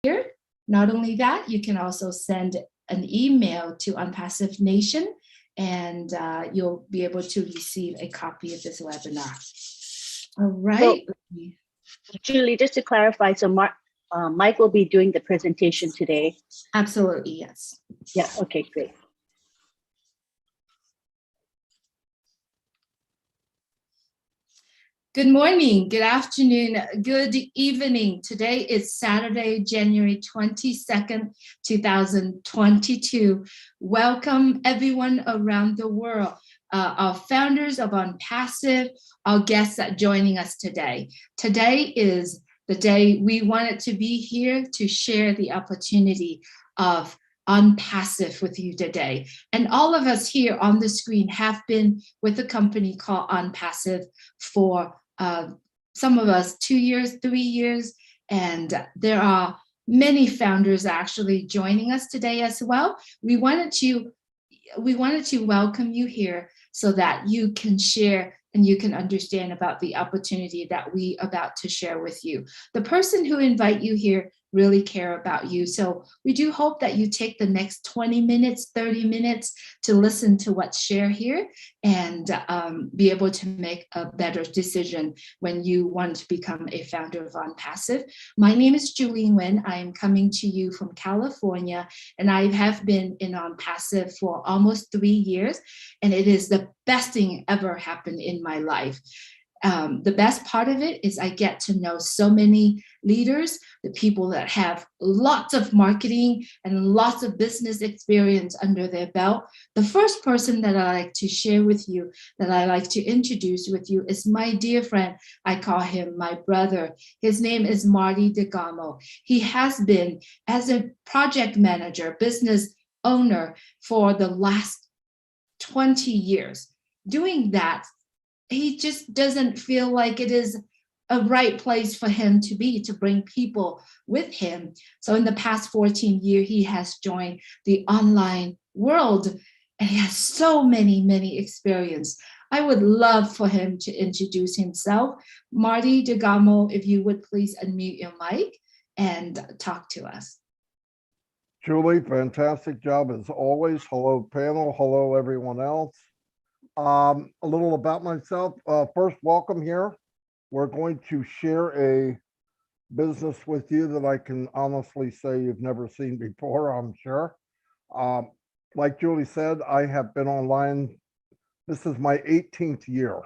here. Not only that, you can also send an email to ONPASSIVE Nation, and you'll be able to receive a copy of this webinar. All right. So, Julie, just to clarify, so Mike will be doing the presentation today. Absolutely, yes. Yeah, okay, great. Good morning, good afternoon, good evening. Today is Saturday, January 22nd, 2022. Welcome everyone around the world. Our founders of ONPASSIVE, our guests that are joining us today. Today is the day we wanted to be here to share the opportunity of ONPASSIVE with you today. And all of us here on the screen have been with a company called ONPASSIVE for some of us 2 years, 3 years, and there are many founders actually joining us today as well. We wanted to welcome you here so that you can share and you can understand about the opportunity that we about to share with you. The person who invite you here really care about you. So we do hope that you take the next 20 minutes, 30 minutes to listen to what's shared here and be able to make a better decision when you want to become a founder of ONPASSIVE. My name is Julie Nguyen. I am coming to you from California, and I have been in ONPASSIVE for almost 3 years, and it is the best thing ever happened in my life. The best part of it is I get to know so many leaders, the people that have lots of marketing and lots of business experience under their belt. The first person that I like to share with you, that I like to introduce with you is my dear friend. I call him my brother. His name is Marty DeGamo. He has been as a project manager, business owner for the last 20 years. Doing that, he just doesn't feel like it is a right place for him to be, to bring people with him. So in the past 14 years, he has joined the online world, and he has so many experience. I would love for him to introduce himself. Marty DeGamo, if you would please unmute your mic and talk to us. Julie, fantastic job as always. Hello, panel. Hello, everyone else. A little about myself. First, welcome here. We're going to share a business with you that I can honestly say you've never seen before, I'm sure. Like Julie said, I have been online. This is my 18th year,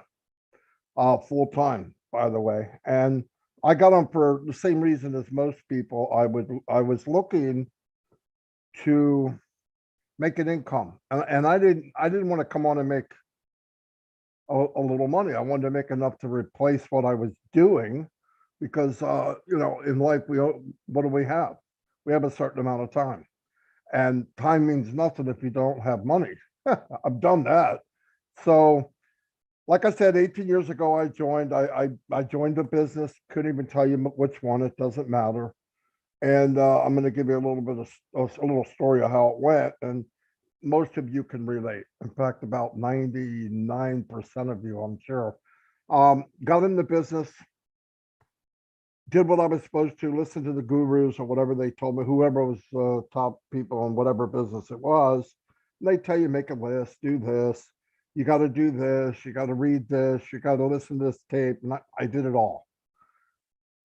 full time, by the way. And I got on for the same reason as most people. I was looking to make an income, and I didn't want to come on and make a little money. I wanted to make enough to replace what I was doing, because you know, in life, what do we have? We have a certain amount of time, and time means nothing if you don't have money. I've done that. So like I said, 18 years ago, I joined. I joined a business. Couldn't even tell you which one. It doesn't matter. And I'm going to give you a little bit of a little story of how it went. And most of you can relate. In fact, about 99% of you, I'm sure. Got in the business, did what I was supposed to, listen to the gurus or whatever they told me, whoever was top people in whatever business it was. And they tell you, make a list, do this, you got to do this, you got to read this, you got to listen to this tape. And I did it all.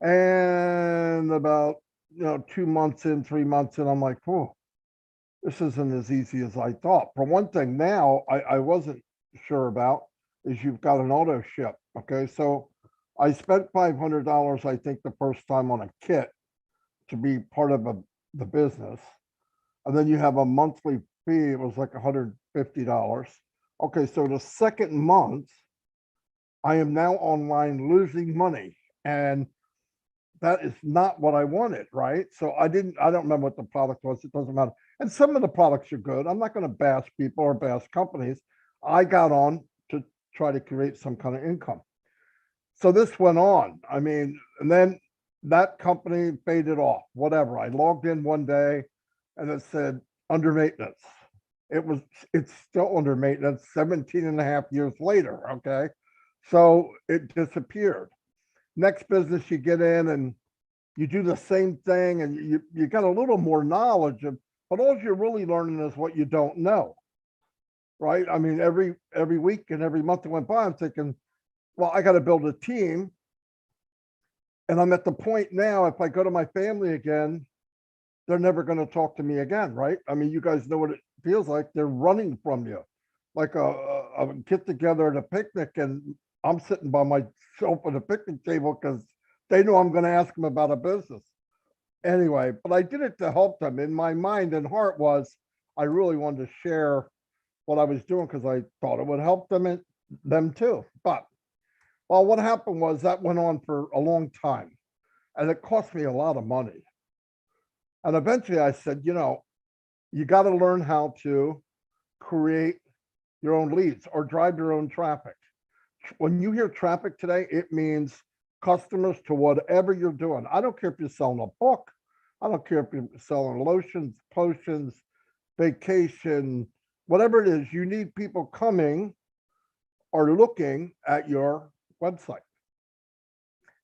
And about 2 months in, 3 months in, I'm like, oh, this isn't as easy as I thought. For one thing, now I wasn't sure about is you've got an auto ship. Okay, so I spent $500, I think, the first time on a kit to be part of the business, and then you have a monthly fee. It was like $150. Okay, so the second month, I am now online losing money, and that is not what I wanted, right? So I don't remember what the product was. It doesn't matter. And some of the products are good. I'm not going to bash people or bash companies. I got on to try to create some kind of income. So this went on. I mean, and then that company faded off, whatever. I logged in one day and it said under maintenance. It's still under maintenance 17 and a half years later. Okay. So it disappeared. Next business you get in, and you do the same thing and you got a little more knowledge of, but all you're really learning is what you don't know. Right? I mean, every week and every month that went by, I'm thinking, well, I got to build a team. And I'm at the point now, if I go to my family again, they're never going to talk to me again, right? I mean, you guys know what it feels like. They're running from you, like a get together at a picnic, and I'm sitting by myself at a picnic table because they know I'm going to ask them about a business. Anyway, but I did it to help them. In my mind and heart was, I really wanted to share what I was doing because I thought it would help them too. But well, what happened was that went on for a long time, and it cost me a lot of money. And eventually I said, you got to learn how to create your own leads or drive your own traffic. When you hear traffic today, it means customers to whatever you're doing. I don't care if you're selling a book. I don't care if you're selling lotions, potions, vacation, whatever it is, you need people coming or looking at your website.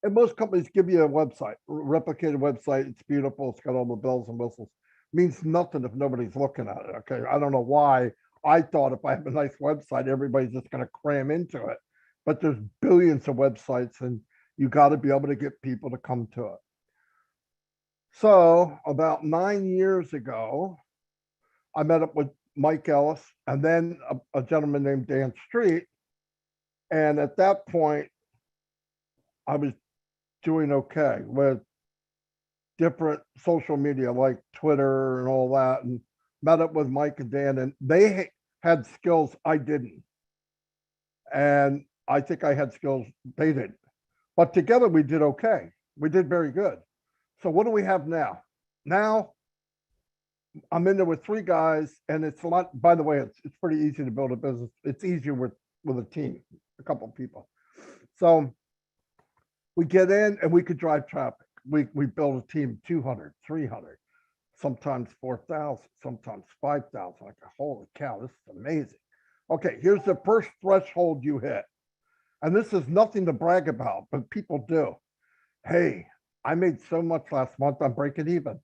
And most companies give you a website, replicated website. It's beautiful. It's got all the bells and whistles. Means nothing if nobody's looking at it. Okay. I don't know why I thought if I have a nice website, everybody's just going to cram into it. But there's billions of websites and you got to be able to get people to come to it. So about 9 years ago, I met up with Mike Ellis and then a gentleman named Dan Street. And at that point, I was doing okay with different social media like Twitter and all that, and met up with Mike and Dan, and they had skills I didn't. And I think I had skills they didn't. But together we did okay. We did very good. So what do we have now? Now I'm in there with 3 guys, and it's a lot. By the way, it's pretty easy to build a business. It's easier with a team, a couple of people. So we get in and we could drive traffic. We build a team 200, 300, sometimes 4,000, sometimes 5,000. Like, holy cow, this is amazing. Okay, here's the first threshold you hit. And this is nothing to brag about, but people do. Hey, I made so much last month, I'm breaking even.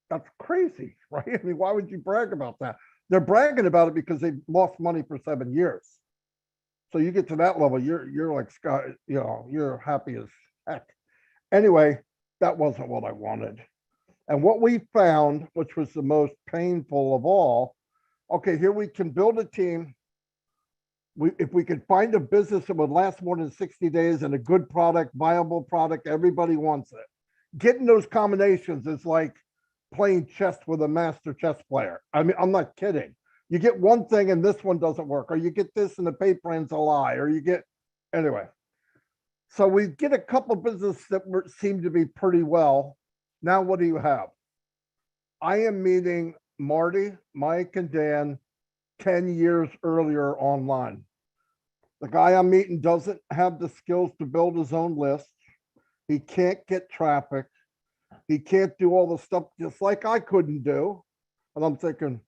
That's crazy, right? I mean, why would you brag about that? They're bragging about it because they've lost money for 7 years. So you get to that level, you're like Scott, you're happy as heck. Anyway, that wasn't what I wanted. And what we found, which was the most painful of all, okay, here we can build a team. If we could find a business that would last more than 60 days and a good product, viable product, everybody wants it. Getting those combinations is like playing chess with a master chess player. I mean, I'm not kidding. You get one thing and this one doesn't work, or you get this and the pay plan's a lie, or you get, anyway. So we get a couple of businesses that seem to be pretty well. Now, what do you have? I am meeting Marty, Mike, and Dan 10 years earlier online. The guy I'm meeting doesn't have the skills to build his own list. He can't get traffic. He can't do all the stuff just like I couldn't do. And I'm thinking,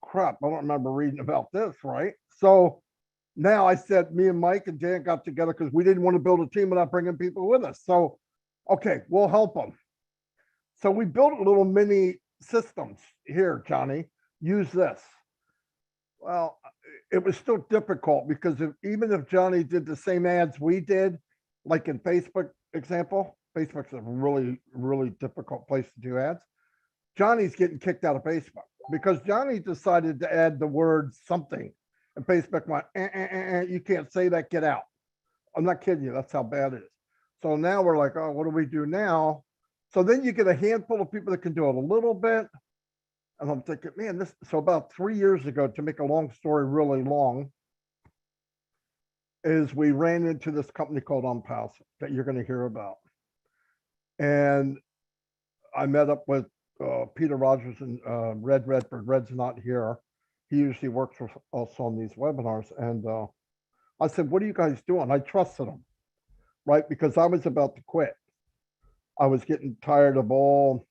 crap, I don't remember reading about this, right? So now I said, me and Mike and Dan got together because we didn't want to build a team without bringing people with us. So, okay, we'll help them. So we built a little mini systems here, Johnny, use this. Well, it was still difficult because even if Johnny did the same ads we did, like in Facebook example, Facebook's a really, really difficult place to do ads. Johnny's getting kicked out of Facebook because Johnny decided to add the word something. And Facebook went, you can't say that, get out. I'm not kidding you, that's how bad it is. So now we're like, oh, what do we do now? So then you get a handful of people that can do it a little bit. And I'm thinking, man, so about 3 years ago, to make a long story really long, is we ran into this company called ONPASSIVE that you're going to hear about. And I met up with Peter Rogers and Red Redford. Red's not here. He usually works with us on these webinars. And I said, what are you guys doing? I trusted them, right? Because I was about to quit. I was getting tired of all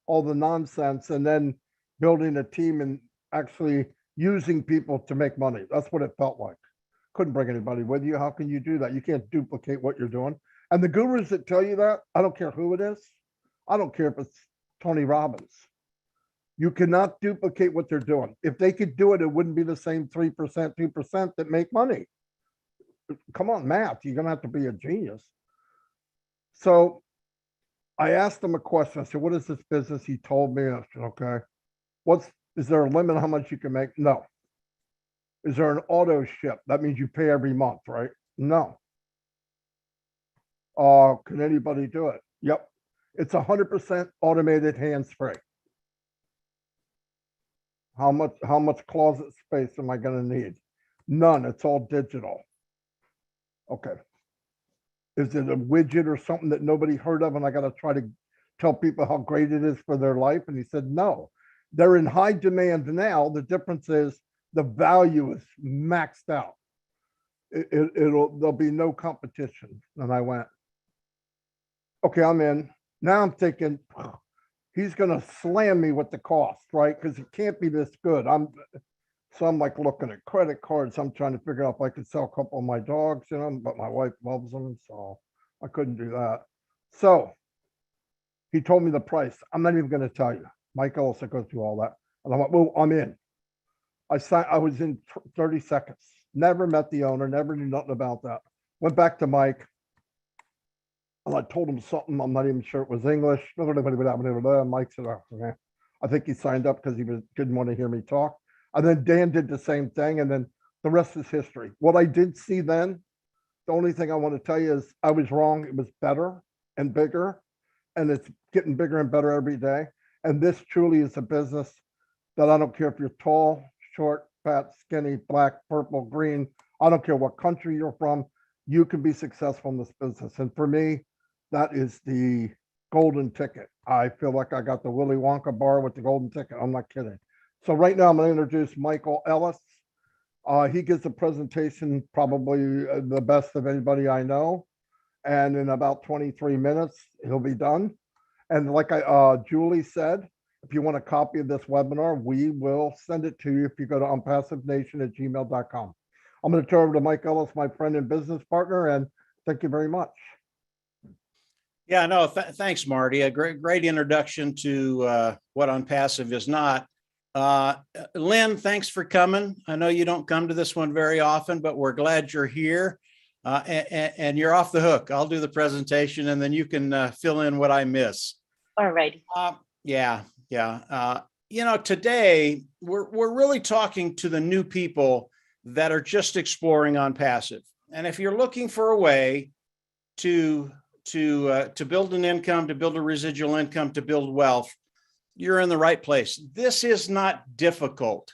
the nonsense and then building a team and actually using people to make money. That's what it felt like. Couldn't bring anybody with you. How can you do that? You can't duplicate what you're doing. And the gurus that tell you that, I don't care who it is. I don't care if it's Tony Robbins. You cannot duplicate what they're doing. If they could do it, it wouldn't be the same 3%, 2% that make money. Come on, math, you're gonna have to be a genius. So I asked him a question. I said, what is this business? He told me, I said, okay. Is there a limit on how much you can make? No. Is there an auto ship? That means you pay every month, right? No. Can anybody do it? Yep. It's 100% automated hands-free. How much closet space am I going to need? None. It's all digital. Okay. Is it a widget or something that nobody heard of and I got to try to tell people how great it is for their life? And he said, no. They're in high demand now. The difference is the value is maxed out. There'll be no competition. And I went, okay, I'm in. Now I'm thinking, he's going to slam me with the cost, right? Because it can't be this good. So I'm like looking at credit cards. I'm trying to figure out if I could sell a couple of my dogs, you know, but my wife loves them, so I couldn't do that. So he told me the price. I'm not even going to tell you. Mike also goes through all that. And I'm like, well, I'm in. I was in 30 seconds. Never met the owner, never knew nothing about that. Went back to Mike. And I told him something. I'm not even sure it was English. Mike said, oh, okay. I think he signed up because he didn't want to hear me talk. And then Dan did the same thing. And then the rest is history. What I did see then, the only thing I want to tell you is I was wrong. It was better and bigger. And it's getting bigger and better every day. And this truly is a business that I don't care if you're tall, short, fat, skinny, black, purple, green. I don't care what country you're from. You can be successful in this business. And for me, that is the golden ticket. I feel like I got the Willy Wonka bar with the golden ticket. I'm not kidding. So right now I'm going to introduce Michael Ellis. He gives a presentation, probably the best of anybody I know. And in about 23 minutes, he'll be done. And like Julie said, if you want a copy of this webinar, we will send it to you if you go to unpassivenation@gmail.com. I'm going to turn over to Mike Ellis, my friend and business partner, and thank you very much. Yeah, no, thanks, Marty. A great introduction to what ONPASSIVE is not. Lynn, thanks for coming. I know you don't come to this one very often, but we're glad you're here. And you're off the hook. I'll do the presentation and then you can fill in what I miss. All righty. Yeah. You know, today we're really talking to the new people that are just exploring ONPASSIVE. And if you're looking for a way to build an income, to build a residual income, to build wealth, you're in the right place. This is not difficult.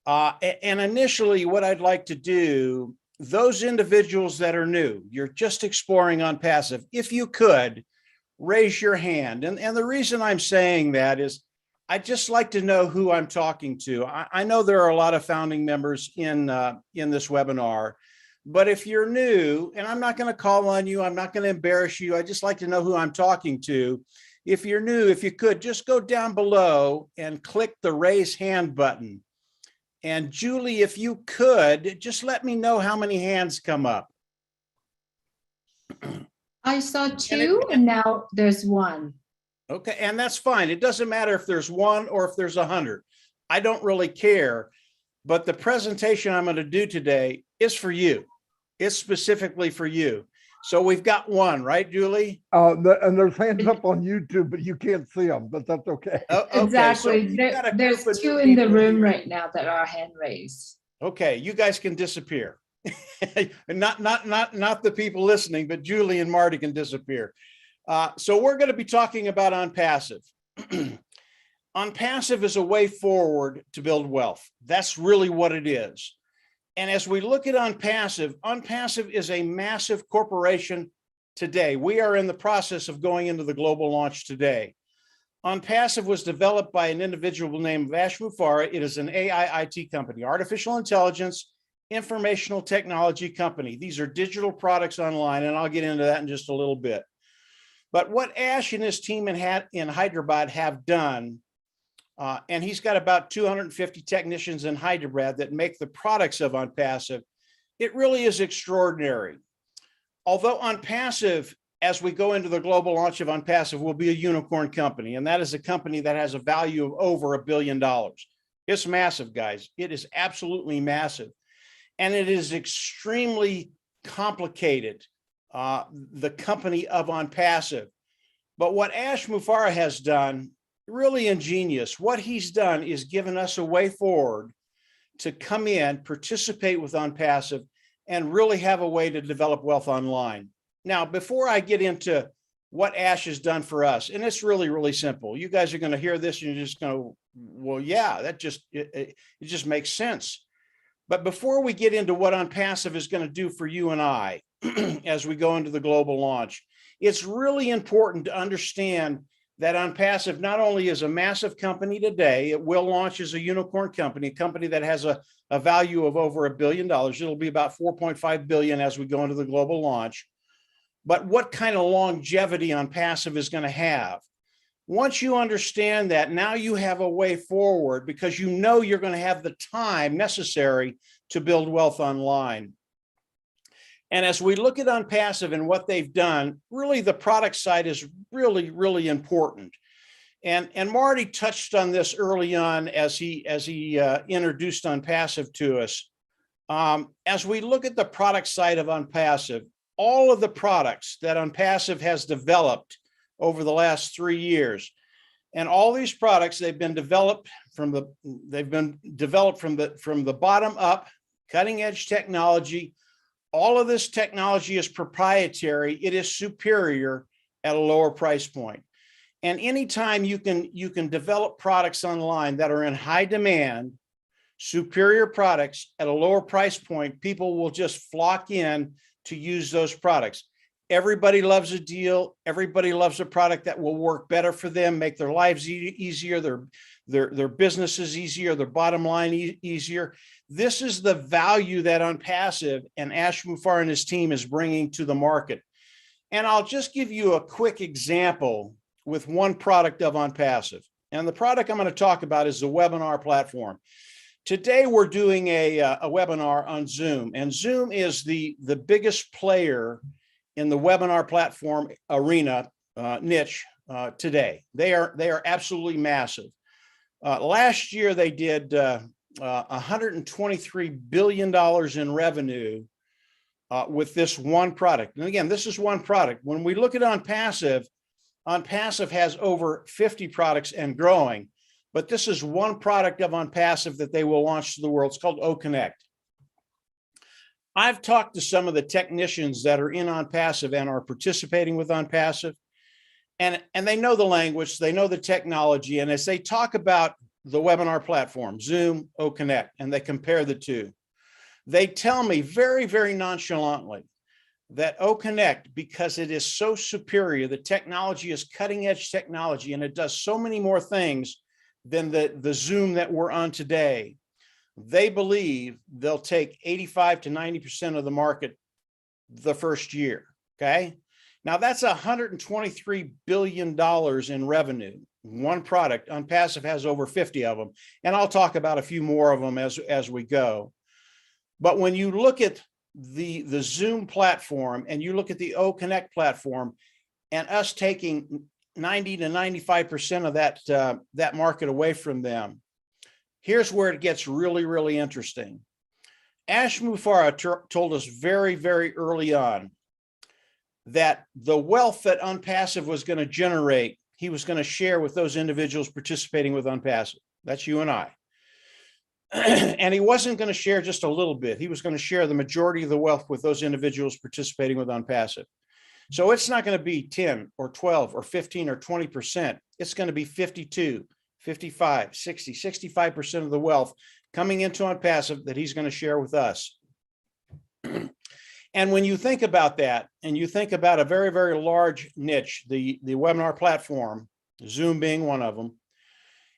And initially, what I'd like to do, those individuals that are new, you're just exploring ONPASSIVE, if you could, raise your hand. And the reason I'm saying that is I'd just like to know who I'm talking to. I know there are a lot of founding members in this webinar, but if you're new, and I'm not going to call on you, I'm not going to embarrass you, I just like to know who I'm talking to. If you're new, if you could, just go down below and click the raise hand button. And Julie, if you could, just let me know how many hands come up. I saw two and now there's one. Okay, and that's fine. It doesn't matter if there's one or if there's 100. I don't really care, but the presentation I'm going to do today is for you. It's specifically for you. So we've got one, right, Julie? And there's hands up on YouTube, but you can't see them, but that's okay. Okay, Exactly. so there's two in the room right now that are hand raised. Okay, you guys can disappear. not the people listening, but Julie and Marty can disappear. So we're going to be talking about ONPASSIVE. ONPASSIVE is a way forward to build wealth. That's really what it is. And as we look at ONPASSIVE, ONPASSIVE is a massive corporation today. We are in the process of going into the global launch today. ONPASSIVE was developed by an individual named Vash Mufara. It is an AI IT company, artificial intelligence, informational technology company. These are digital products online, and I'll get into that in just a little bit. But what Ash and his team in Hyderabad have done, and he's got about 250 technicians in Hyderabad that make the products of ONPASSIVE, it really is extraordinary. although ONPASSIVE, as we go into the global launch of ONPASSIVE, will be a unicorn company, and that is a company that has a value of over $1 billion. It's massive, guys. It is absolutely massive. And it is extremely complicated, the company of ONPASSIVE. But what Ash Mufareh has done, really ingenious. What he's done is given us a way forward to come in, participate with ONPASSIVE, and really have a way to develop wealth online. Now, before I get into what Ash has done for us, and it's really, really simple. You guys are going to hear this and you're just going to, well, yeah, that just, it just makes sense. But before we get into what ONPASSIVE is going to do for you and I, as we go into the global launch, it's really important to understand that ONPASSIVE not only is a massive company today, it will launch as a unicorn company, a company that has a value of over $1 billion. It'll be about 4.5 billion as we go into the global launch. But what kind of longevity ONPASSIVE is going to have? Once you understand that, now you have a way forward because you know you're going to have the time necessary to build wealth online. And as we look at ONPASSIVE and what they've done, really the product side is really, really important. And Marty touched on this early on as he introduced ONPASSIVE to us. As we look at the product side of ONPASSIVE, all of the products that ONPASSIVE has developed over the last 3 years, and all these products, they've been developed from the bottom up, cutting edge technology. All of this technology is proprietary. It is superior at a lower price point. And anytime you can develop products online that are in high demand, superior products at a lower price point, people will just flock in to use those products. Everybody loves a deal. Everybody loves a product that will work better for them, make their lives easier, their businesses easier, their bottom line easier. This is the value that ONPASSIVE and Ash Mufareh and his team is bringing to the market. And I'll just give you a quick example with one product of ONPASSIVE. And the product I'm going to talk about is the webinar platform. Today, we're doing a webinar on Zoom, and Zoom is the biggest player in the webinar platform arena niche today. They are absolutely massive. Last year, they did $123 billion in revenue with this one product. And again, this is one product. When we look at ONPASSIVE, ONPASSIVE has over 50 products and growing. But this is one product of ONPASSIVE that they will launch to the world. It's called OConnect. I've talked to some of the technicians that are in ONPASSIVE and are participating with ONPASSIVE, and they know the language, they know the technology, and as they talk about the webinar platform, Zoom, OConnect, and they compare the two, they tell me very, very nonchalantly that OConnect, because it is so superior, the technology is cutting edge technology, and it does so many more things than the Zoom that we're on today. They believe they'll take 85 to 90% of the market the first year, okay? Now that's $123 billion in revenue, one product. ONPASSIVE has over 50 of them, and I'll talk about a few more of them as we go. But when you look at the Zoom platform and you look at the OConnect platform and us taking 90 to 95% of that market away from them, here's where it gets really, really interesting. Ash Mufareh told us very, very early on that the wealth that ONPASSIVE was going to generate, he was going to share with those individuals participating with ONPASSIVE. That's you and I. And he wasn't going to share just a little bit. He was going to share the majority of the wealth with those individuals participating with ONPASSIVE. So it's not going to be 10 or 12 or 15 or 20%. It's going to be 52, 55, 60, 65% of the wealth coming into ONPASSIVE that he's going to share with us. And when you think about that, and you think about a very, very large niche, the webinar platform, Zoom being one of them,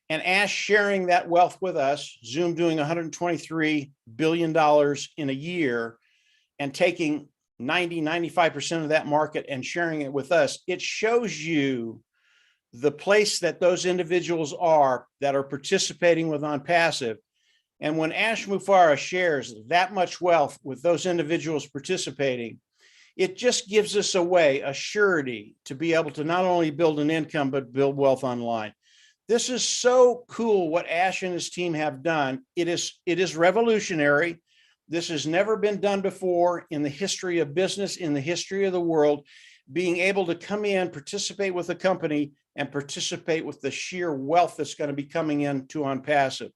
and Ash sharing that wealth with us, Zoom doing $123 billion in a year and taking 90, 95% of that market and sharing it with us, it shows you the place that those individuals are that are participating with ONPASSIVE. And when Ash Mufareh shares that much wealth with those individuals participating, It just gives us a way, a surety to be able to not only build an income, but build wealth online. This is so cool what Ash and his team have done. It is revolutionary. This has never been done before in the history of business, in the history of the world, being able to come in, participate with a company, and participate with the sheer wealth that's going to be coming into ONPASSIVE.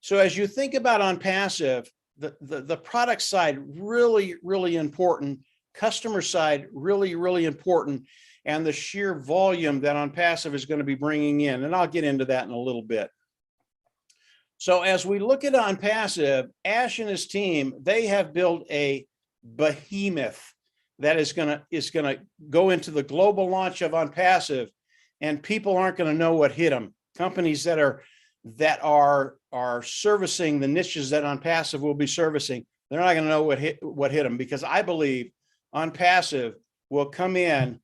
So as you think about ONPASSIVE, the product side, really, really important. Customer side, really, really important. And the sheer volume that ONPASSIVE is going to be bringing in. And I'll get into that in a little bit. So as we look at ONPASSIVE, Ash and his team, they have built a behemoth that is going to go into the global launch of ONPASSIVE, and people aren't going to know what hit them. Companies that are servicing the niches that ONPASSIVE will be servicing, they're not going to know what hit them, because I believe ONPASSIVE will come in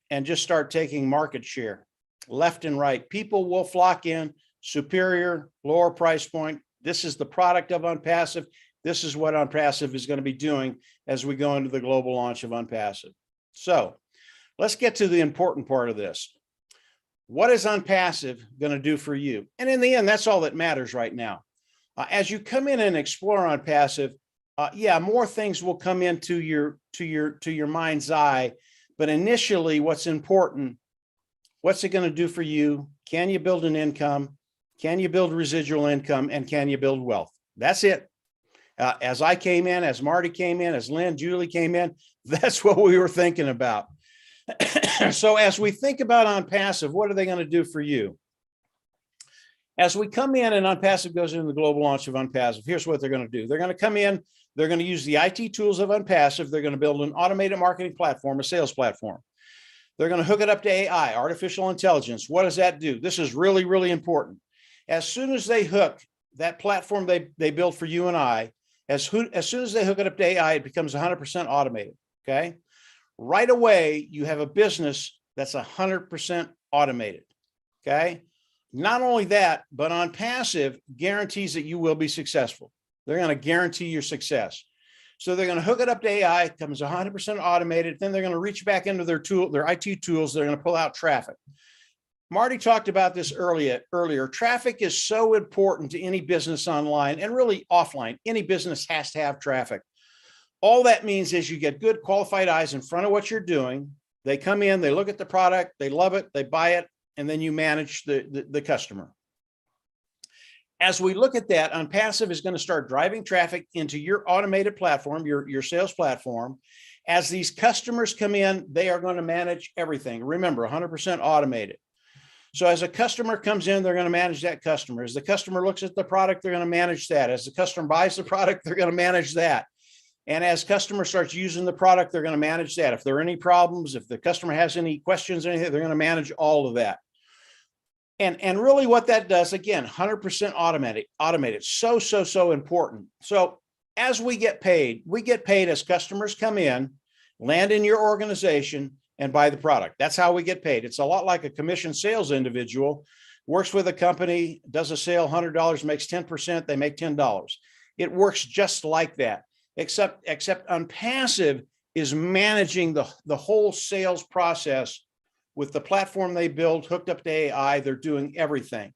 and just start taking market share left and right. People will flock in, superior, lower price point. This is the product of ONPASSIVE. This is what ONPASSIVE is going to be doing as we go into the global launch of ONPASSIVE. So let's get to the important part of this. What is ONPASSIVE going to do for you? And in the end, that's all that matters right now. As you come in and explore ONPASSIVE, yeah, more things will come into your mind's eye. But initially, what's important, what's it going to do for you? Can you build an income? Can you build residual income? And can you build wealth? That's it. As I came in, as Marty came in, as Lynn, Julie came in, that's what we were thinking about. So as we think about ONPASSIVE, what are they going to do for you? As we come in and ONPASSIVE goes into the global launch of ONPASSIVE, here's what they're going to do. They're going to come in, they're going to use the IT tools of ONPASSIVE. They're going to build an automated marketing platform, a sales platform. They're going to hook it up to AI, artificial intelligence. What does that do? This is really, really important. As soon as they hook that platform they build for you and I, as soon as they hook it up to AI, it becomes 100% automated, okay? Right away, you have a business that's 100% automated, okay? Not only that, but ONPASSIVE guarantees that you will be successful. They're going to guarantee your success. So they're going to hook it up to AI, it comes 100% automated. Then they're going to reach back into their IT tools. They're going to pull out traffic. Marty talked about this earlier. Traffic is so important to any business online and really offline. Any business has to have traffic. All that means is you get good qualified eyes in front of what you're doing. They come in, they look at the product, they love it, they buy it, and then you manage the customer. As we look at that, ONPASSIVE is going to start driving traffic into your automated platform, your sales platform. As these customers come in, they are going to manage everything. Remember, 100% automated. So as a customer comes in, they're going to manage that customer. As the customer looks at the product, they're going to manage that. As the customer buys the product, they're going to manage that. And as customer starts using the product, they're going to manage that. If there are any problems, if the customer has any questions or anything, they're going to manage all of that. And really what that does, again, 100% automated. So important. So as we get paid as customers come in, land in your organization, and buy the product. That's how we get paid. It's a lot like a commission sales individual, works with a company, does a sale, $100, makes 10%, they make $10. It works just like that, except ONPASSIVE is managing the whole sales process with the platform they build hooked up to AI. They're doing everything.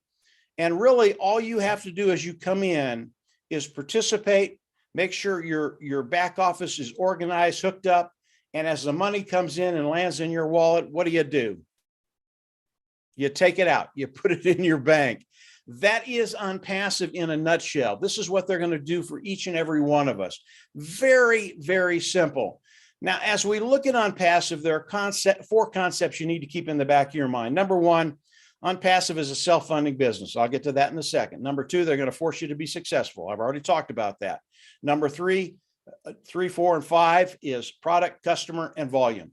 And really all you have to do as you come in is participate, make sure your back office is organized, hooked up. And as the money comes in and lands in your wallet, what do? You take it out, you put it in your bank. That is ONPASSIVE in a nutshell. This is what they're going to do for each and every one of us. Very, very simple. Now, as we look at ONPASSIVE, there are four concepts you need to keep in the back of your mind. Number one, ONPASSIVE is a self-funding business. I'll get to that in a second. Number two, they're going to force you to be successful. I've already talked about that. Number three, 4, and 5 is product, customer, and volume.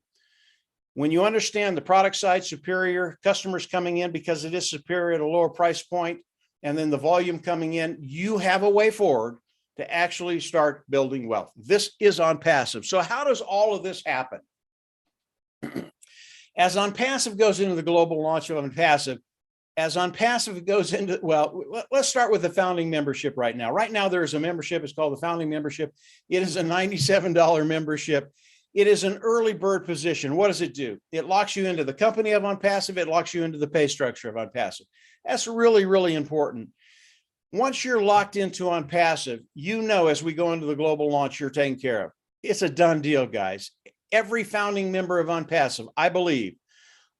When you understand the product side, superior, customers coming in because it is superior at a lower price point, and then the volume coming in, you have a way forward to actually start building wealth. This is ONPASSIVE. So how does all of this happen? As ONPASSIVE goes into the global launch of ONPASSIVE, as ONPASSIVE goes into, well, let's start with the founding membership right now. Right now, there is a membership. It's called the founding membership. It is a $97 membership. It is an early bird position. What does it do? It locks you into the company of ONPASSIVE. It locks you into the pay structure of ONPASSIVE. That's really, really important. Once you're locked into ONPASSIVE, you know, as we go into the global launch, you're taken care of. It's a done deal, guys. Every founding member of ONPASSIVE, I believe,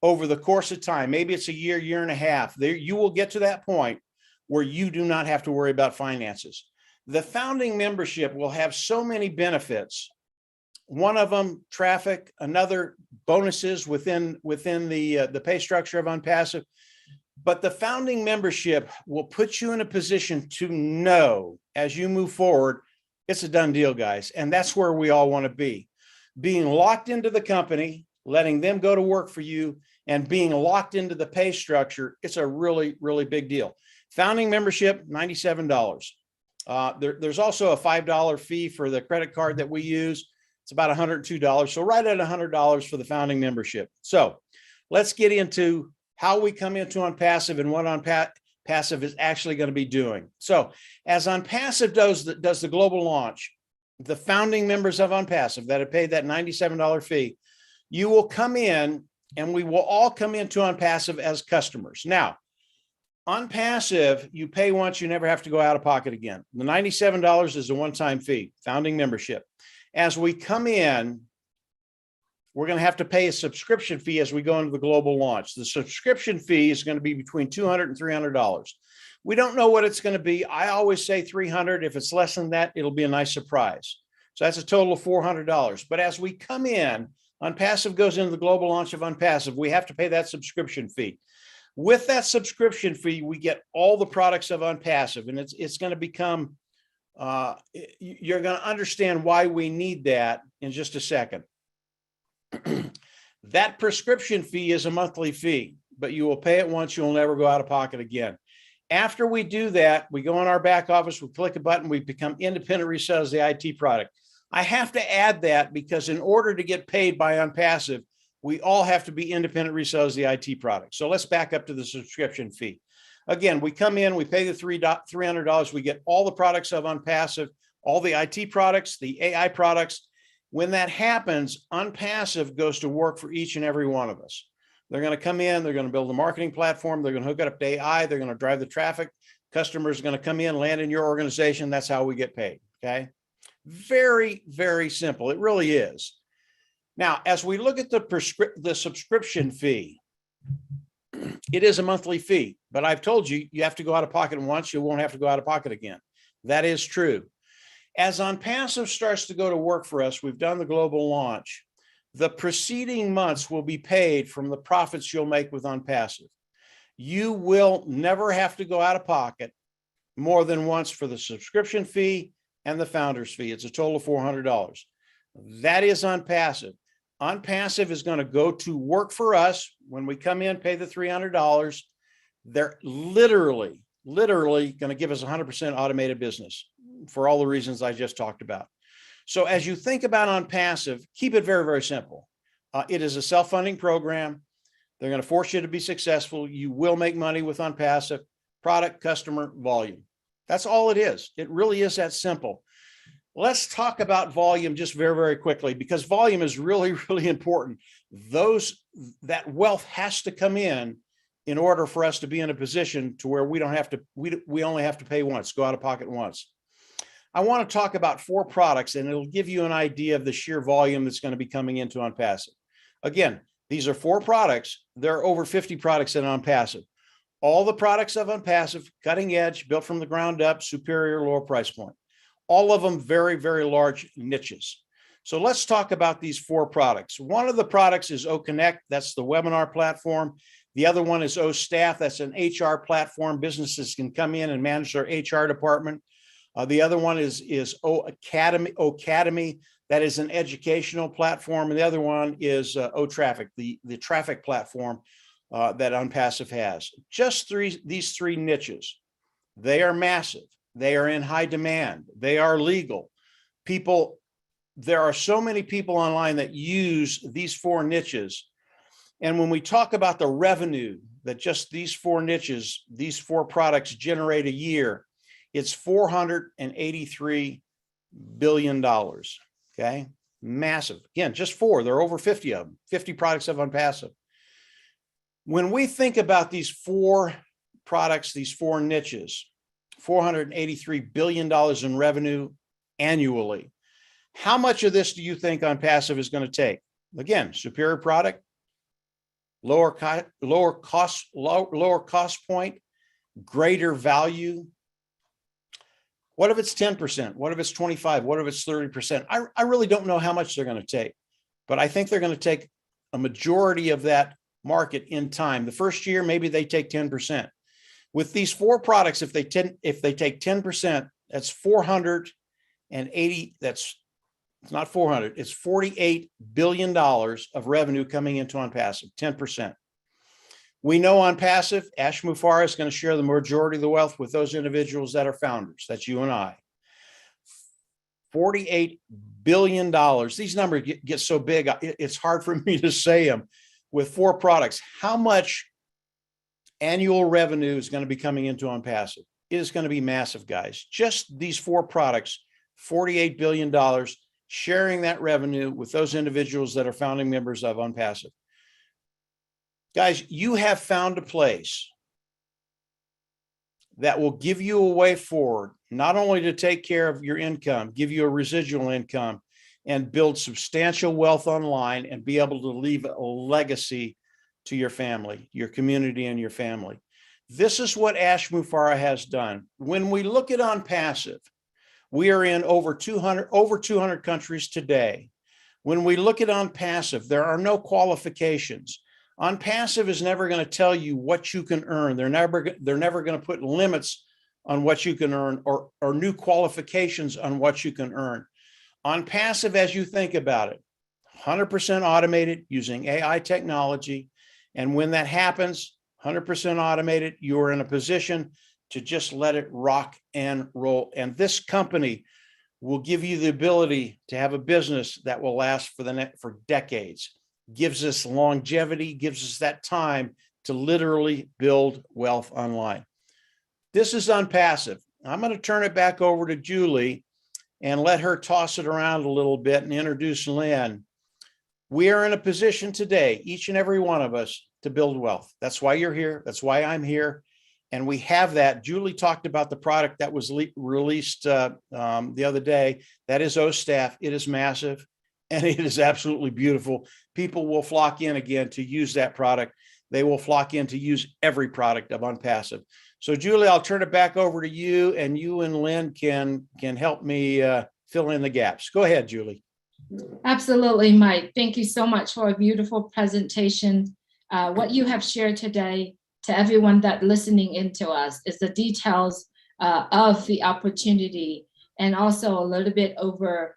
over the course of time, maybe it's a year, year and a half, there you will get to that point where you do not have to worry about finances. The founding membership will have so many benefits. One of them, traffic, another, bonuses within the pay structure of ONPASSIVE. But the founding membership will put you in a position to know as you move forward, it's a done deal, guys. And that's where we all want to be. Being locked into the company, letting them go to work for you, and being locked into the pay structure, it's a really, really big deal. Founding membership, $97. There's also a $5 fee for the credit card that we use. It's about $102. So right at $100 for the founding membership. So let's get into how we come into ONPASSIVE and what ONPASSIVE is actually going to be doing. So as ONPASSIVE does the global launch, the founding members of ONPASSIVE that have paid that $97 fee, you will come in and we will all come into ONPASSIVE as customers. Now, ONPASSIVE, you pay once, you never have to go out of pocket again. The $97 is a one-time fee, founding membership. As we come in, we're going to have to pay a subscription fee as we go into the global launch. The subscription fee is going to be between $200 and $300. We don't know what it's going to be. I always say $300. If it's less than that, it'll be a nice surprise. So that's a total of $400. But as we come in, ONPASSIVE goes into the global launch of ONPASSIVE, we have to pay that subscription fee. With that subscription fee, we get all the products of ONPASSIVE, and it's going to become, you're going to understand why we need that in just a second. That prescription fee is a monthly fee, but you will pay it once. You'll never go out of pocket again. After we do that, we go in our back office, we click a button, we become independent resellers of the IT product. I have to add that because in order to get paid by ONPASSIVE, we all have to be independent resellers of the IT product. So let's back up to the subscription fee. Again, we come in, we pay the $300, we get all the products of ONPASSIVE, all the IT products, the AI products. When that happens, ONPASSIVE goes to work for each and every one of us. They're going to come in, they're going to build a marketing platform, they're going to hook it up to AI, they're going to drive the traffic. Customers are going to come in, land in your organization. That's how we get paid. Okay. Very, very simple. It really is. Now, as we look at the subscription fee, it is a monthly fee, but I've told you, you have to go out of pocket once, you won't have to go out of pocket again. That is true. As ONPASSIVE starts to go to work for us, we've done the global launch. The preceding months will be paid from the profits you'll make with ONPASSIVE. You will never have to go out of pocket more than once for the subscription fee and the founder's fee. It's a total of $400. That is ONPASSIVE. ONPASSIVE is going to go to work for us. When we come in, pay the $300. They're literally going to give us 100% automated business for all the reasons I just talked about. So as you think about ONPASSIVE, keep it very, very simple. It is a self-funding program. They're going to force you to be successful. You will make money with ONPASSIVE. Product, customer, volume. That's all it is. It really is that simple. Let's talk about volume just very, very quickly, because volume is really, really important. That wealth has to come in order for us to be in a position to where we don't have to, we only have to pay once, go out of pocket once. I want to talk about 4 products, and it'll give you an idea of the sheer volume that's going to be coming into ONPASSIVE. Again, these are 4 products. There are over 50 products in ONPASSIVE. All the products of ONPASSIVE, cutting edge, built from the ground up, superior, lower price point. All of them very, very large niches. So let's talk about these 4 products. One of the products is OConnect. That's the webinar platform. The other one is OStaff. That's an HR platform. Businesses can come in and manage their HR department. The other one is Ocademy. That is an educational platform. And the other one is OTraffic, the traffic platform that ONPASSIVE has. Just these 3 niches. They are massive. They are in high demand. They are legal. There are so many people online that use these 4 niches. And when we talk about the revenue that just these 4 niches, these 4 products generate a year, it's $483 billion. Okay. Massive. Again, just 4. There are over 50 of them, 50 products of ONPASSIVE. When we think about these 4 products, these 4 niches, $483 billion in revenue annually, how much of this do you think ONPASSIVE is going to take? Again, superior product, lower cost point, greater value. What if it's 10%? What if it's 25? What if it's 30%? I really don't know how much they're going to take, but I think they're going to take a majority of that market in time. The first year, maybe they take 10%. With these 4 products, if they take 10%, that's 480. It's not 400. It's $48 billion of revenue coming into ONPASSIVE, 10%. We know ONPASSIVE, Ash Mufareh is going to share the majority of the wealth with those individuals that are founders. That's you and I. $48 billion. These numbers get so big, it's hard for me to say them. With 4 products, how much annual revenue is going to be coming into ONPASSIVE? It is going to be massive, guys. Just these 4 products, $48 billion, sharing that revenue with those individuals that are founding members of ONPASSIVE. Guys, you have found a place that will give you a way forward, not only to take care of your income, give you a residual income, and build substantial wealth online and be able to leave a legacy to your family, your community, and your family. This is what Ash Mufareh has done. When we look at ONPASSIVE, we are in over 200 countries today. When we look at ONPASSIVE, there are no qualifications. ONPASSIVE is never going to tell you what you can earn. They're never going to put limits on what you can earn or new qualifications on what you can earn. ONPASSIVE, as you think about it, 100% automated using AI technology. And when that happens, 100% automated, you are in a position to just let it rock and roll. And this company will give you the ability to have a business that will last for decades. Gives us longevity, gives us that time to literally build wealth online. This is ONPASSIVE. I'm going to turn it back over to Julie and let her toss it around a little bit and introduce Lynn. We are in a position today, each and every one of us, to build wealth. That's why you're here. That's why I'm here. And we have that. Julie talked about the product that was released the other day. That is OStaff. It is massive. And it is absolutely beautiful. People will flock in again to use that product. They will flock in to use every product of ONPASSIVE. So Julie, I'll turn it back over to you, and you and Lynn can help me fill in the gaps. Go ahead, Julie. Absolutely, Mike. Thank you so much for a beautiful presentation. What you have shared today to everyone that listening into us is the details of the opportunity, and also a little bit over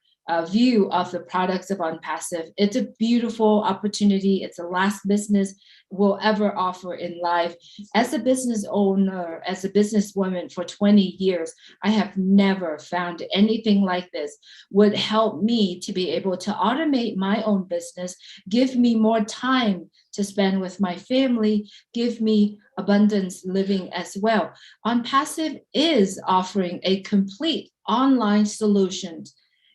view of the products of ONPASSIVE. It's a beautiful opportunity. It's the last business we'll ever offer in life. As a business owner, as a businesswoman for 20 years, I have never found anything like this would help me to be able to automate my own business, give me more time to spend with my family, give me abundance living as well. ONPASSIVE is offering a complete online solution.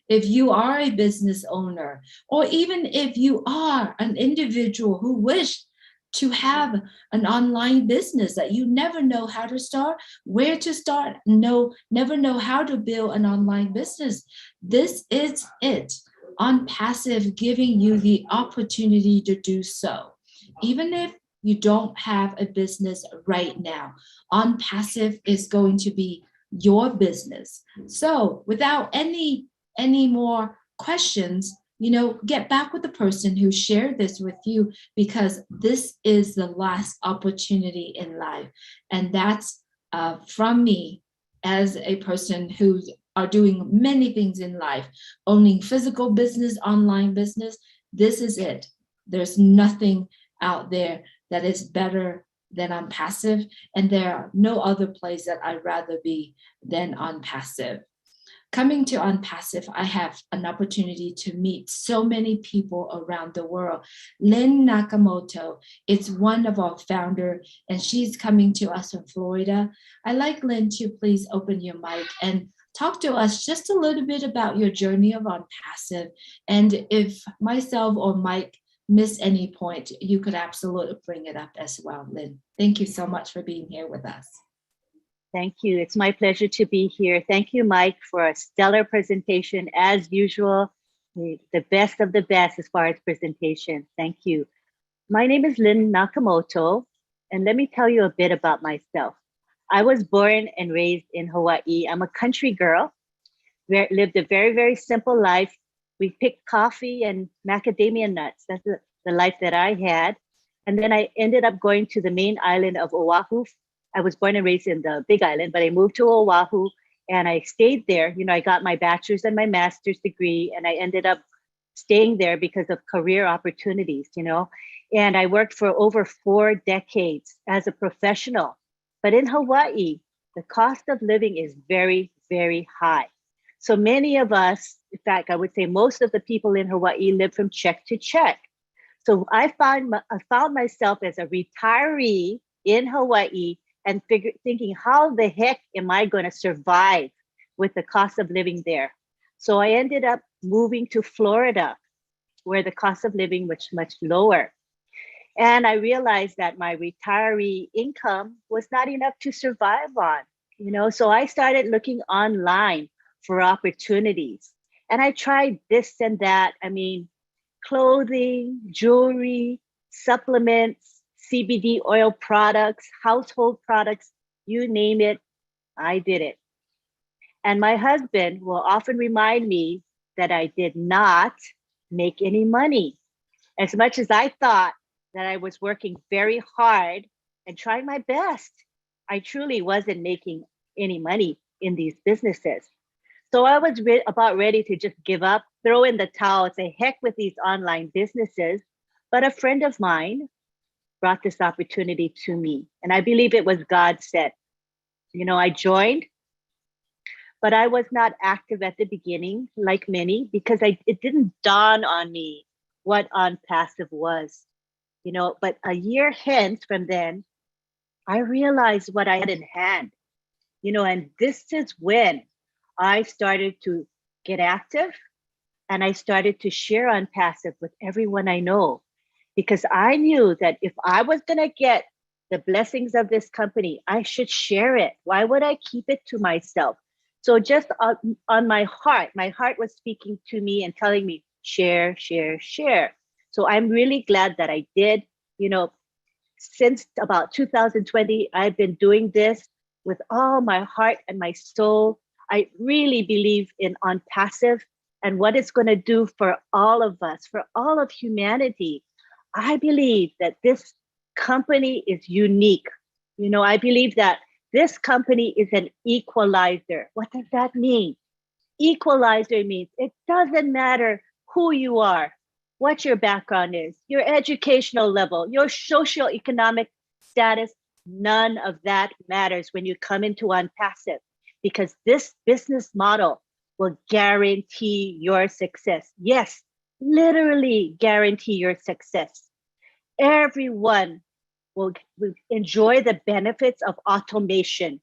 If you are a business owner, or even if you are an individual who wish to have an online business that you never know how to start, where to start, never know how to build an online business, this is it. ONPASSIVE giving you the opportunity to do so. Even if you don't have a business right now, ONPASSIVE is going to be your business. So without any more questions, get back with the person who shared this with you, because this is the last opportunity in life. And that's from me as a person who's are doing many things in life, owning physical business, online business. This is it. There's nothing out there that is better than ONPASSIVE, and there are no other place that I'd rather be than ONPASSIVE. Coming to ONPASSIVE, I have an opportunity to meet so many people around the world. Lynn Nakamoto is one of our founders, and she's coming to us from Florida. I'd like Lynn to please open your mic and talk to us just a little bit about your journey of OnPassive. And if myself or Mike miss any point, you could absolutely bring it up as well, Lynn. Thank you so much for being here with us. Thank you. It's my pleasure to be here. Thank you, Mike, for a stellar presentation as usual. The best of the best as far as presentation. Thank you. My name is Lynn Nakamoto, and let me tell you a bit about myself. I was born and raised in Hawaii. I'm a country girl, lived a very, very simple life. We picked coffee and macadamia nuts. That's the life that I had. And then I ended up going to the main island of Oahu. I was born and raised in the Big Island, but I moved to Oahu and I stayed there. You know, I got my bachelor's and my master's degree, and I ended up staying there because of career opportunities, you know. And I worked for over 4 decades as a professional. But in Hawaii, the cost of living is very, very high. So many of us, in fact, I would say most of the people in Hawaii live from check to check. So I found myself as a retiree in Hawaii and thinking, how the heck am I going to survive with the cost of living there? So I ended up moving to Florida, where the cost of living was much lower. And I realized that my retiree income was not enough to survive on, you know, so I started looking online for opportunities. And I tried this and that. I mean, clothing, jewelry, supplements, CBD oil products, household products, you name it, I did it. And my husband will often remind me that I did not make any money. As much as I thought that I was working very hard and trying my best, I truly wasn't making any money in these businesses. So I was about ready to just give up, throw in the towel, say, heck with these online businesses. But a friend of mine brought this opportunity to me. And I believe it was God sent. You know, I joined, but I was not active at the beginning, like many, because it didn't dawn on me what OnPassive was. You know, but a year hence from then, I realized what I had in hand. You know, and this is when I started to get active, and I started to share OnPassive with everyone I know, because I knew that if I was going to get the blessings of this company, I should share it. Why would I keep it to myself? So just on my heart was speaking to me and telling me, share, share, share. So I'm really glad that I did. You know, since about 2020, I've been doing this with all my heart and my soul. I really believe in OnPassive and what it's going to do for all of us, for all of humanity. I believe that this company is unique. You know, I believe that this company is an equalizer. What does that mean? Equalizer means it doesn't matter who you are, what your background is, your educational level, your socioeconomic status. None of that matters when you come into OnPassive, because this business model will guarantee your success. Yes, literally guarantee your success. Everyone will enjoy the benefits of automation,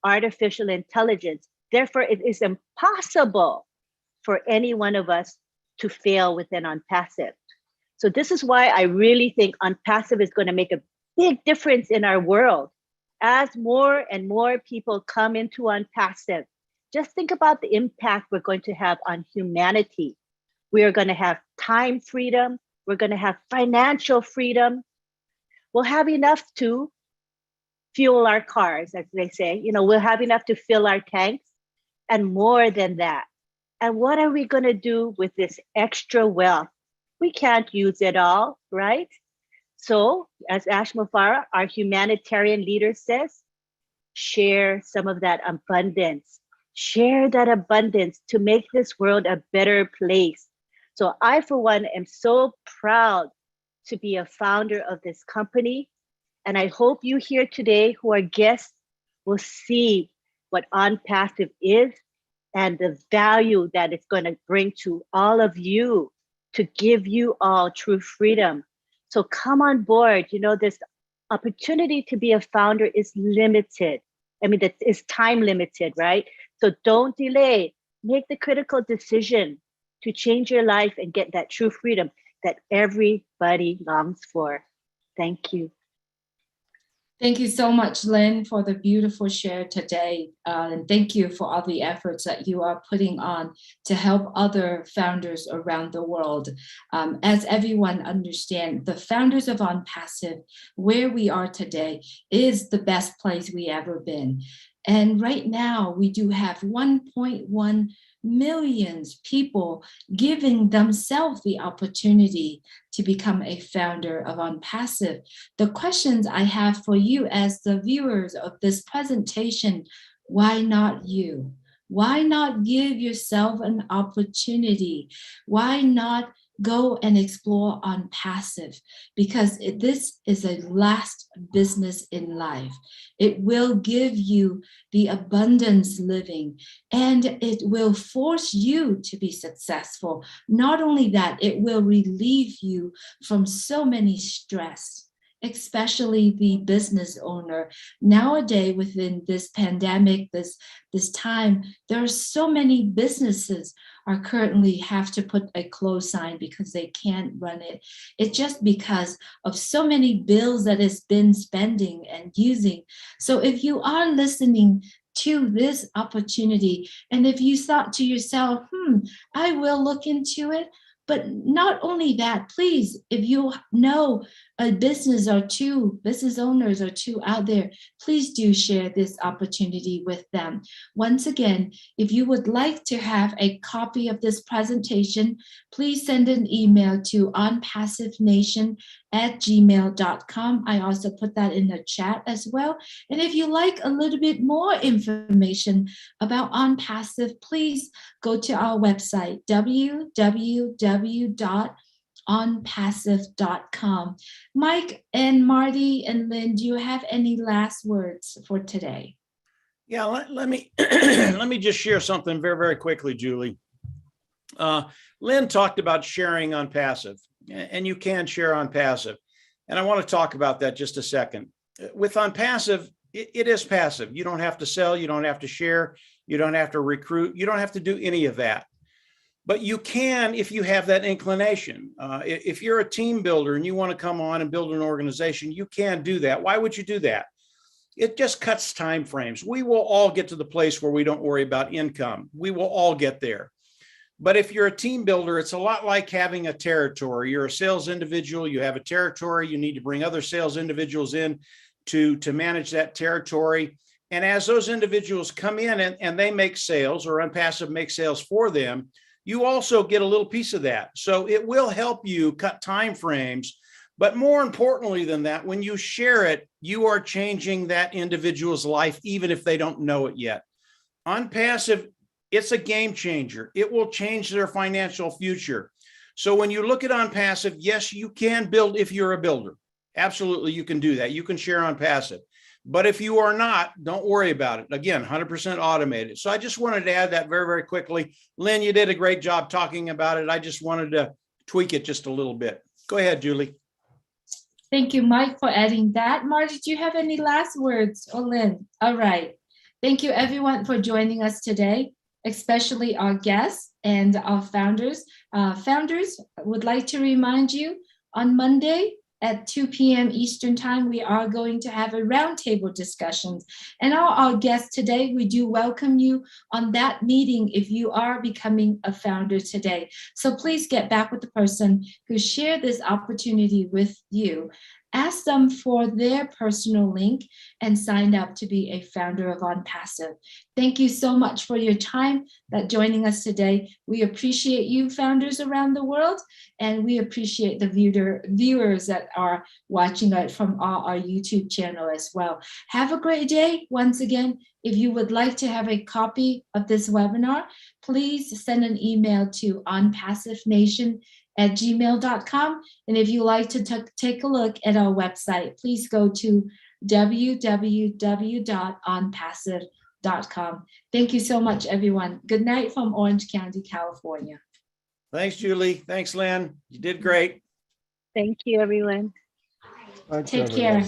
artificial intelligence. Therefore, it is impossible for any one of us to fail within OnPassive. So this is why I really think OnPassive is going to make a big difference in our world. As more and more people come into OnPassive, just think about the impact we're going to have on humanity. We are going to have time freedom. We're going to have financial freedom. We'll have enough to fuel our cars, as they say. You know, we'll have enough to fill our tanks, and more than that. And what are we going to do with this extra wealth? We can't use it all, right? So, as Ash Mufara, our humanitarian leader, says, share some of that abundance. Share that abundance to make this world a better place. So I, for one, am so proud to be a founder of this company. And I hope you here today who are guests will see what OnPassive is and the value that it's going to bring to all of you, to give you all true freedom. So come on board. You know, this opportunity to be a founder is limited. I mean, it's time limited, right? So don't delay. Make the critical decision to change your life and get that true freedom that everybody longs for. Thank you. Thank you so much, Lynn, for the beautiful share today. And thank you for all the efforts that you are putting on to help other founders around the world. As everyone understands, the founders of ONPASSIVE, where we are today, is the best place we ever been. And right now, we do have 1.1 million people giving themselves the opportunity to become a founder of ONPASSIVE. The questions I have for you as the viewers of this presentation, why not you? Why not give yourself an opportunity? Why not go and explore ONPASSIVE? Because this is a last business in life. It will give you the abundance living, and it will force you to be successful. Not only that, it will relieve you from so many stress, especially the business owner. Nowadays, within this pandemic, this time, there are so many businesses are currently have to put a close sign because they can't run it. It's just because of so many bills that it's been spending and using. So if you are listening to this opportunity, and if you thought to yourself, I will look into it, but not only that, please, if you know a business or two, business owners or two out there, please do share this opportunity with them. Once again, if you would like to have a copy of this presentation, please send an email to onpassivenation@gmail.com. I also put that in the chat as well. And if you like a little bit more information about ONPASSIVE, please go to our website, www.onpassive.com. Mike and Marty and Lynn, do you have any last words for today? Yeah, let me let me just share something very, very quickly, Julie. Lynn talked about sharing ONPASSIVE, and you can share ONPASSIVE. And I want to talk about that just a second. With ONPASSIVE, it is passive. You don't have to sell, you don't have to share, you don't have to recruit, you don't have to do any of that. But you can if you have that inclination. If you're a team builder and you want to come on and build an organization, you can do that. Why would you do that? It just cuts time frames. We will all get to the place where we don't worry about income. We will all get there. But if you're a team builder, it's a lot like having a territory. You're a sales individual, you have a territory, you need to bring other sales individuals in to manage that territory. And as those individuals come in and they make sales, or ONPASSIVE makes sales for them, you also get a little piece of that. So it will help you cut time frames. But more importantly than that, when you share it, you are changing that individual's life, even if they don't know it yet. ONPASSIVE, it's a game changer. It will change their financial future. So when you look at ONPASSIVE, yes, you can build if you're a builder. Absolutely, you can do that. You can share ONPASSIVE. But if you are not, don't worry about it. Again, 100% automated. So I just wanted to add that very, very quickly. Lynn, you did a great job talking about it. I just wanted to tweak it just a little bit. Go ahead, Julie. Thank you, Mike, for adding that. Marty, do you have any last words? Oh, Lynn. All right. Thank you, everyone, for joining us today, especially our guests and our founders. Founders, would like to remind you on Monday, at 2 p.m. Eastern time, we are going to have a roundtable discussions. And our guests today, we do welcome you on that meeting if you are becoming a founder today. So please get back with the person who shared this opportunity with you. Ask them for their personal link and sign up to be a founder of ONPASSIVE. Thank you so much for your time that joining us today. We appreciate you, founders around the world, and we appreciate the viewers that are watching it from our YouTube channel as well. Have a great day. Once again, if you would like to have a copy of this webinar, please send an email to onpassivenation@gmail.com. And if you like to take a look at our website, please go to www.onpassive.com. Thank you so much, everyone. Good night from Orange County, California. Thanks, Julie. Thanks, Lynn. You did great. Thank you, everyone. Thanks, Take everyone. care.